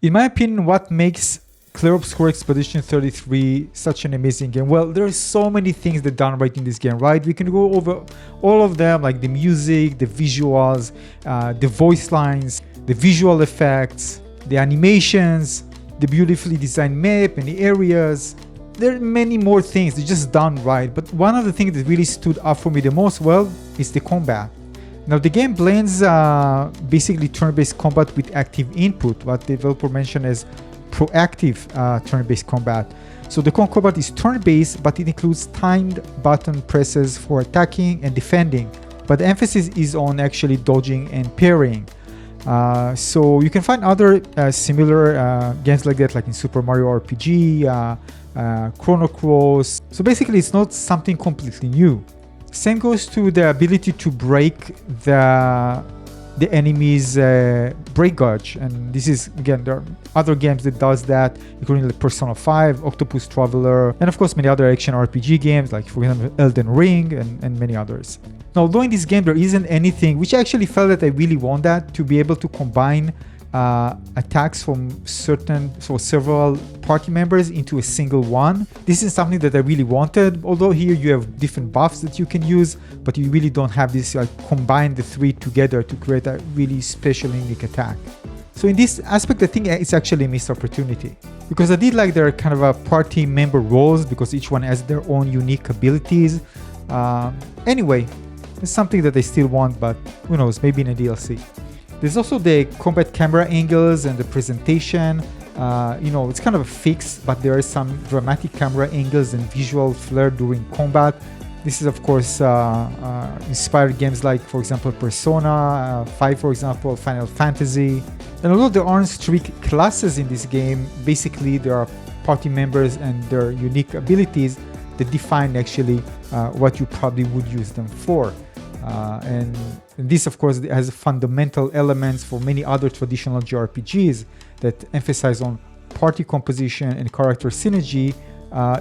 In my opinion, what makes Clair Obscur Expedition 33 such an amazing game? Well, there are so many things that done right in this game, right? We can go over all of them, like the music, the visuals, the voice lines, the visual effects, the animations, the beautifully designed map and the areas. There are many more things, they're just done right. But one of the things that really stood out for me the most, well, is the combat. Now the game blends basically turn-based combat with active input, what the developer mentioned as proactive turn-based combat. So the combat is turn-based, but it includes timed button presses for attacking and defending. But the emphasis is on actually dodging and parrying. So you can find other similar games like that, like in Super Mario RPG, Chrono Cross. So basically it's not something completely new. Same goes to the ability to break the enemy's break gauge, and this is, again, there are other games that does that, including like Persona 5, Octopus Traveler, and of course many other action RPG games like, for example, Elden Ring and many others. Now, although in this game there isn't anything, which I actually felt that I really want that, to be able to combine attacks from several party members into a single one. This is something that I really wanted, although here you have different buffs that you can use, but you really don't have this combine the three together to create a really special unique attack. So in this aspect, I think it's actually a missed opportunity, because I did like their kind of a party member roles, because each one has their own unique abilities. Anyway, it's something that I still want, but who knows, maybe in a DLC. There's also the combat camera angles and the presentation. It's kind of a fix, but there are some dramatic camera angles and visual flair during combat. This is, of course, inspired games like, for example, Persona 5, for example, Final Fantasy. And although there aren't strict classes in this game, basically there are party members and their unique abilities that define actually what you probably would use them for. And this, of course, has fundamental elements for many other traditional JRPGs that emphasize on party composition and character synergy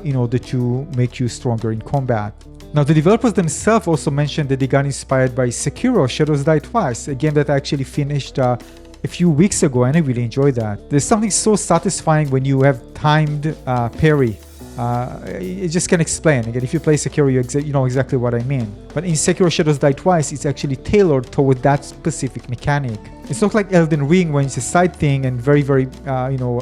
in order to make you stronger in combat. Now, the developers themselves also mentioned that they got inspired by Sekiro: Shadows Die Twice, a game that I actually finished a few weeks ago, and I really enjoyed that. There's something so satisfying when you have timed parry. I just can't explain. Again, if you play Sekiro, you know exactly what I mean. But in Sekiro Shadows Die Twice, it's actually tailored toward that specific mechanic. It's not like Elden Ring, when it's a side thing and very, very,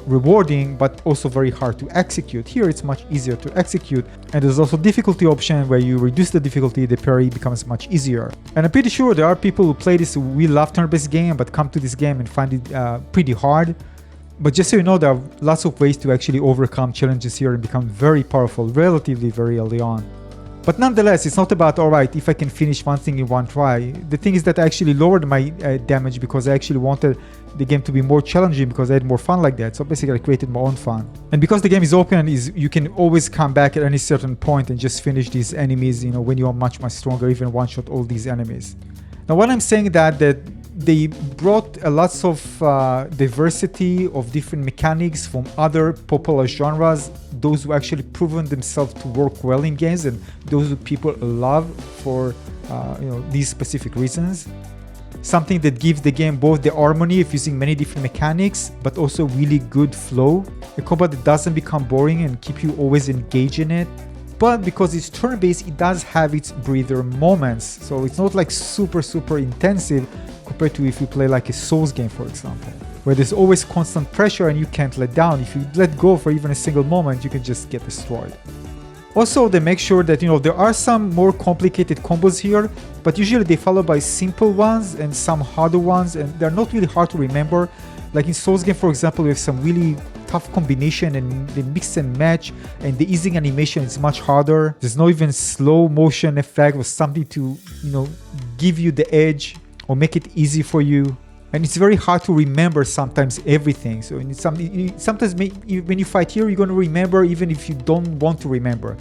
rewarding, but also very hard to execute. Here, it's much easier to execute. And there's also difficulty option where you reduce the difficulty, the parry becomes much easier. And I'm pretty sure there are people who play this who will love turn-based game, but come to this game and find it pretty hard. But just so you know, there are lots of ways to actually overcome challenges here and become very powerful relatively very early on. But nonetheless, it's not about, alright, if I can finish one thing in one try. The thing is that I actually lowered my damage because I actually wanted the game to be more challenging, because I had more fun like that. So basically I created my own fun. And because the game is open, you can always come back at any certain point and just finish these enemies, when you are much, much stronger, even one-shot all these enemies. Now, when I'm saying that they brought lots of diversity of different mechanics from other popular genres, those who actually proven themselves to work well in games, and those who people love for these specific reasons. Something that gives the game both the harmony of using many different mechanics, but also really good flow. A combat that doesn't become boring and keep you always engaged in it. But because it's turn-based, it does have its breather moments. So it's not like super, super intensive compared to if you play like a Souls game, for example, where there's always constant pressure and you can't let down. If you let go for even a single moment, you can just get destroyed. Also, they make sure that, there are some more complicated combos here, but usually they follow by simple ones and some harder ones, and they're not really hard to remember. Like in Souls game, for example, we have some really tough combination and the mix and match, and the easing animation is much harder. There's no even slow motion effect or something to, give you the edge or make it easy for you. And it's very hard to remember sometimes everything. So sometimes when you fight here, you're going to remember even if you don't want to remember.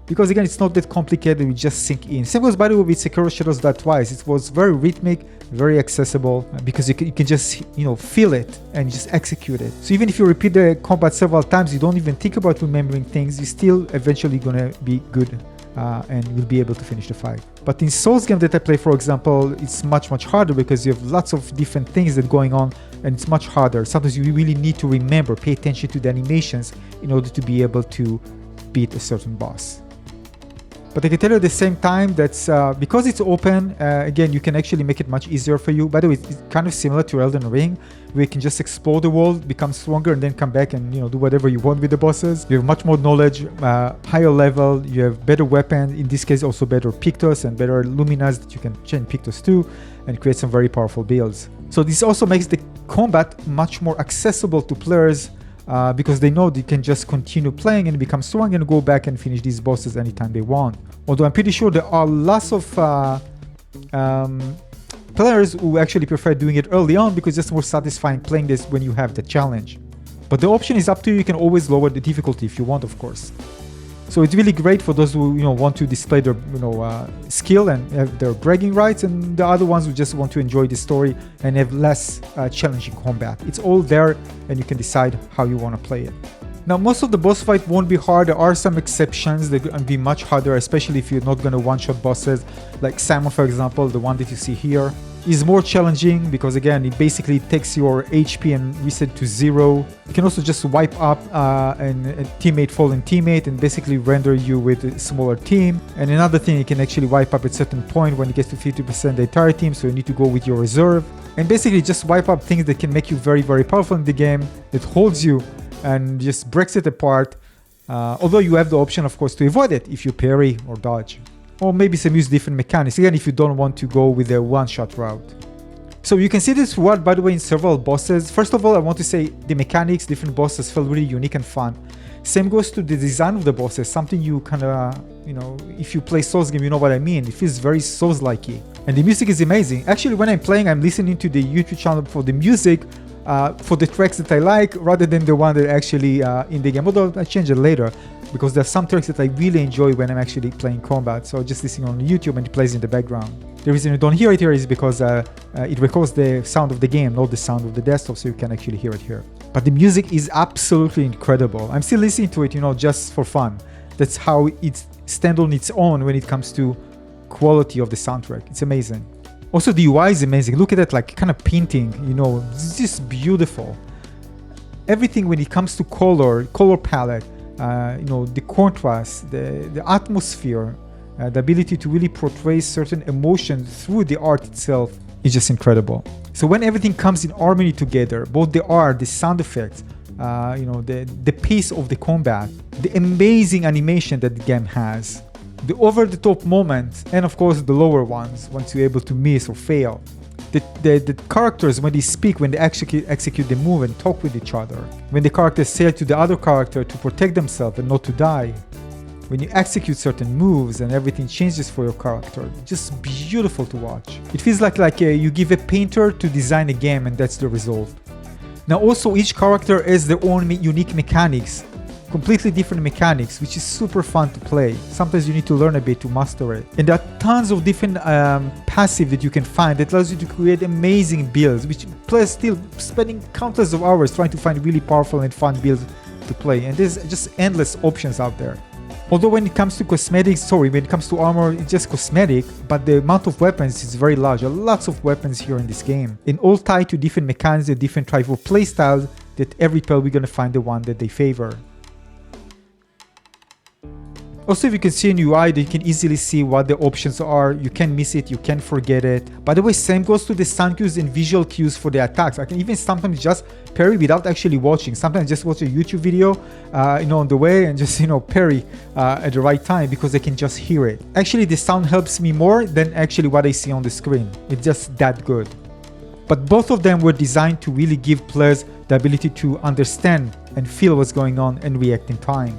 Because again, it's not that complicated, we just sink in. Same goes, by the way, with Sekiro Shadows Die Twice. It was very rhythmic, very accessible, because you can just, feel it and just execute it. So even if you repeat the combat several times, you don't even think about remembering things, you're still eventually gonna be good and will be able to finish the fight. But in Souls game that I play, for example, it's much harder because you have lots of different things that are going on, and it's much harder. Sometimes you really need to remember, pay attention to the animations in order to be able to beat a certain boss. But I can tell you at the same time that's because it's open, again, you can actually make it much easier for you. By the way, it's kind of similar to Elden Ring, where you can just explore the world, become stronger, and then come back and do whatever you want with the bosses. You have much more knowledge, higher level, you have better weapons, in this case also better Pictos and better Luminas that you can change Pictos to, and create some very powerful builds. So this also makes the combat much more accessible to players, because they know they can just continue playing and become strong and go back and finish these bosses anytime they want. Although I'm pretty sure there are lots of players who actually prefer doing it early on because it's more satisfying playing this when you have the challenge. But the option is up to you. You can always lower the difficulty if you want, of course. So it's really great for those who want to display their skill and have their bragging rights, and the other ones who just want to enjoy the story and have less challenging combat. It's all there, and you can decide how you want to play it. Now, most of the boss fight won't be hard. There are some exceptions that can be much harder, especially if you're not going to one-shot bosses. Like Simon, for example, the one that you see here, is more challenging because, again, it basically takes your HP and reset to 0. You can also just wipe up a fallen teammate and basically render you with a smaller team. And another thing, you can actually wipe up at a certain point when it gets to 50% the entire team, so you need to go with your reserve. And basically just wipe up things that can make you very, very powerful in the game, that holds you and just breaks it apart. Although you have the option, of course, to avoid it if you parry or dodge. Or maybe some use different mechanics, again, if you don't want to go with a one-shot route. So you can see this throughout, by the way, in several bosses. First of all, I want to say the mechanics, different bosses feel really unique and fun. Same goes to the design of the bosses, something you kind of, if you play Souls game, you know what I mean. It feels very Souls-like-y. And the music is amazing. Actually, when I'm playing, I'm listening to the YouTube channel for the music, for the tracks that I like, rather than the one that actually in the game, although I change it later. Because there are some tracks that I really enjoy when I'm actually playing combat, so just listening on YouTube and it plays in the background. The reason you don't hear it here is because it records the sound of the game, not the sound of the desktop, so you can actually hear it here. But the music is absolutely incredible. I'm still listening to it, just for fun. That's how it stands on its own when it comes to quality of the soundtrack. It's amazing. Also, the UI is amazing. Look at that, like kind of painting, it's just beautiful. Everything when it comes to color palette, the contrast, the atmosphere, the ability to really portray certain emotions through the art itself is just incredible. So when everything comes in harmony together, both the art, the sound effects, the pace of the combat, the amazing animation that the game has, the over-the-top moments, and of course the lower ones once you're able to miss or fail. The characters, when they speak, when they execute the move and talk with each other. When the characters say to the other character to protect themselves and not to die. When you execute certain moves and everything changes for your character. Just beautiful to watch. It feels like you give a painter to design a game and that's the result. Now also each character has their own unique mechanics. Completely different mechanics, which is super fun to play. Sometimes you need to learn a bit to master it. And there are tons of different passive that you can find that allows you to create amazing builds, which players still spending countless of hours trying to find really powerful and fun builds to play. And there's just endless options out there. Although when it comes to when it comes to armor, it's just cosmetic, but the amount of weapons is very large. There are lots of weapons here in this game, and all tied to different mechanics and different type of playstyles that every player we're gonna find the one that they favor. Also, if you can see in UI, that you can easily see what the options are. You can miss it, you can forget it. By the way, same goes to the sound cues and visual cues for the attacks. I can even sometimes just parry without actually watching. Sometimes just watch a YouTube video, on the way and just, parry at the right time because I can just hear it. Actually, the sound helps me more than actually what I see on the screen. It's just that good. But both of them were designed to really give players the ability to understand and feel what's going on and react in time.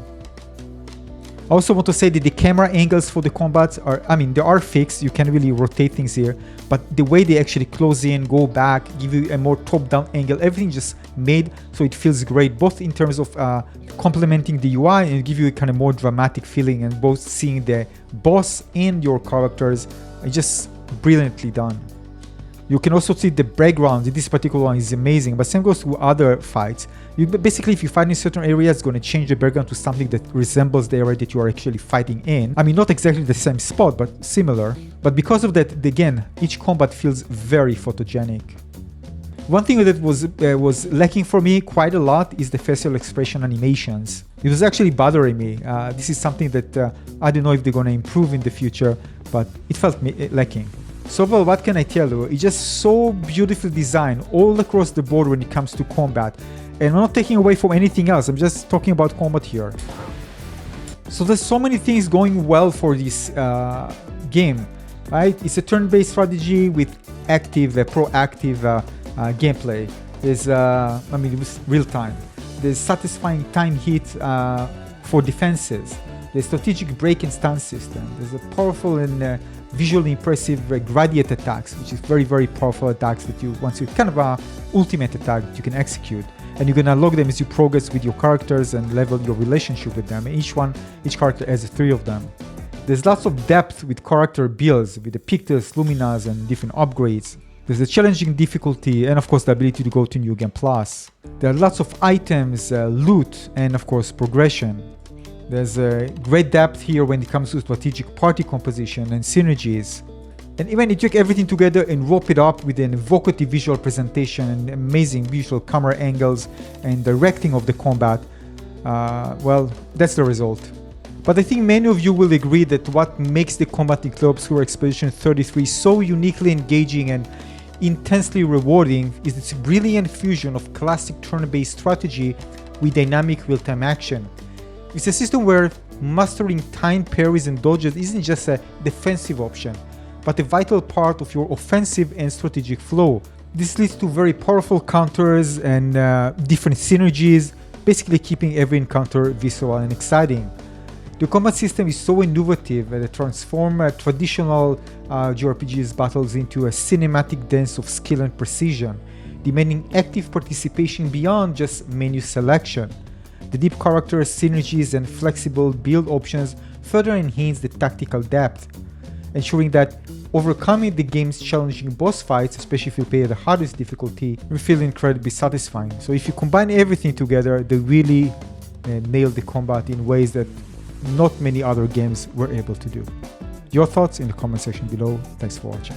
I also want to say that the camera angles for the combats they are fixed. You can really rotate things here, but the way they actually close in, go back, give you a more top-down angle, everything just made so it feels great, both in terms of complementing the UI and give you a kind of more dramatic feeling, and both seeing the boss and your characters are just brilliantly done. You can also see the background in this particular one is amazing, but same goes to other fights. Basically, if you fight in certain areas, it's going to change the background to something that resembles the area that you are actually fighting in. I mean, not exactly the same spot, but similar. But because of that, again, each combat feels very photogenic. One thing that was lacking for me quite a lot is the facial expression animations. It was actually bothering me. This is something that I don't know if they're going to improve in the future, but it felt lacking. So well, what can I tell you? It's just so beautifully designed all across the board when it comes to combat. And I'm not taking away from anything else. I'm just talking about combat here. So there's so many things going well for this game, right? It's a turn-based strategy with active, proactive gameplay. There's, it was real time. There's satisfying time hit for defenses. There's strategic break and stun system. There's a powerful and visually impressive gradient attacks, which is very, very powerful attacks that once you kind of ultimate attack that you can execute. And you can unlock them as you progress with your characters and level your relationship with them. Each character has 3 of them. There's lots of depth with character builds, with the pictures, luminas, and different upgrades. There's a challenging difficulty and of course the ability to go to New Game Plus. There are lots of items, loot, and of course progression. There's a great depth here when it comes to strategic party composition and synergies. And even if you take everything together and wrap it up with an evocative visual presentation and amazing visual camera angles and directing of the combat, well, that's the result. But I think many of you will agree that what makes the combat in Clair Obscur Expedition 33 so uniquely engaging and intensely rewarding is its brilliant fusion of classic turn-based strategy with dynamic real-time action. It's a system where mastering timed parries and dodges isn't just a defensive option, but a vital part of your offensive and strategic flow. This leads to very powerful counters and different synergies, basically keeping every encounter visceral and exciting. The combat system is so innovative that it transforms traditional JRPGs battles into a cinematic dance of skill and precision, demanding active participation beyond just menu selection. The deep character synergies and flexible build options further enhance the tactical depth, ensuring that overcoming the game's challenging boss fights, especially if you play at the hardest difficulty, will feel incredibly satisfying. So if you combine everything together, they really nail the combat in ways that not many other games were able to do. Your thoughts in the comment section below. Thanks for watching.